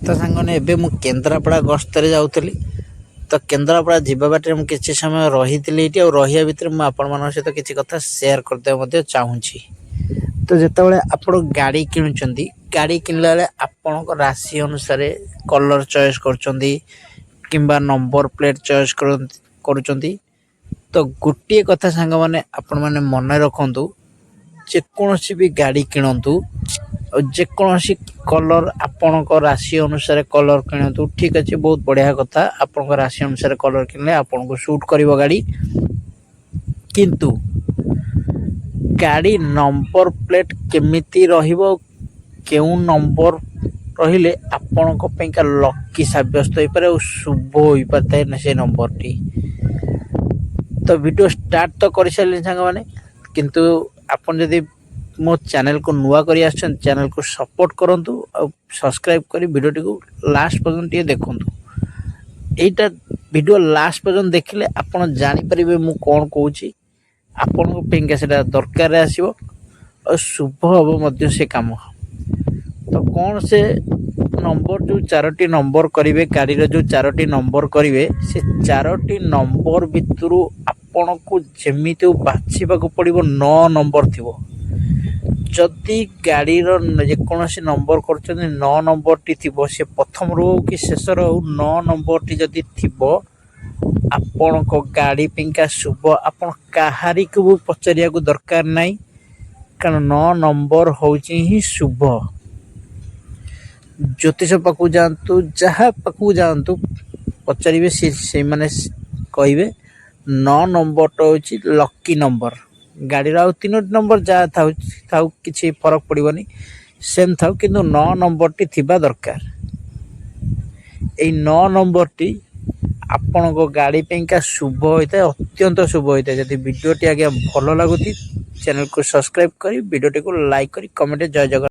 तो सांगने एबे मु केन्द्रापड़ा गस्तर जाऊली। तो केन्द्रापड़ा जीवा बाटे मु किछि समय रही और रहिया भितर मु आपण मान सहित किछि कथा शेयर करदे चाहूँगी। तो जितेबाला आपण गाड़ी किणुचंदी, गाड़ी किणला बेले आपण राशि अनुसार कलर चॉइस करचंदी किंबा नंबर प्लेट चॉइस करुचंदी। तो गोटे कथा सांग माने आपण माने मन रखंतु, जेकोसी भी गाड़ी किणतु और जेकोसी कलर आपण राशि अनुसार कलर किणतु। ठीक अच्छे, बहुत बढ़िया कथा। आपण राशि अनुसार कलर किनले आपण को सूट करिवो गाड़ी। किंतु गाड़ी नंबर प्लेट केमिति रहिबो, केउ नंबर रहिले आपण को पेका लकी साब्यस्त होई पारे और शुभ होई पाते न से नंबर टी। तो वीडियो स्टार्ट तो कर सारे सांग माने, किंतु आपण जदि मो चैनल को नुआ करी आछन, चैनल को सपोर्ट करंतु और सब्सक्राइब करी वीडियो को लास्ट पर्यंत ये देखंतु। एटा वीडियो लास्ट पर्यंत देखिले आपण जानि परिबे मु कोन कहूची। आपण को पेंगा सेटा दरकार आसीबो और शुभ हबो मध्य से काम। तो कौन से नंबर जो चारोटी नंबर करिवे, गाड़ी रो जो चारोटी नंबर करिवे, से चारोटी नंबर भितरु आपण को जेमिति बाछिबा को पड़िबो 9 नंबर थिबो। जदि गाड़ी रो जेकोसी नंबर करछन 9 नंबर टी थिबो, से प्रथम रो कि शेष रो 9 नंबर टी जदि थिबो, आपण को गाड़ी पिंका शुभ। आपण काहारी को पचारिया को दरकार नाही, कारण 9 नंबर होची ही शुभ। ज्योतिष पाखु जातु, जहाँ पाखु जातु पचारे से माने कहे 9 नंबर तो होची लकी नंबर। गाड़ी रो 3 नंबर जहाँ थाउ किसी फरक पड़ोनी, सेम थाउ, किंतु 9 नंबर टी थिबा दरकार। ए 9 नंबर टी आपण को गाड़ी पेंका शुभ होता है, अत्यंत शुभ होता है। जदि वीडियो टी आगे भल लगुती, चैनल को सब्सक्राइब करी, वीडियो टी को लाइक करी, कमेंट जय जगन्नाथ।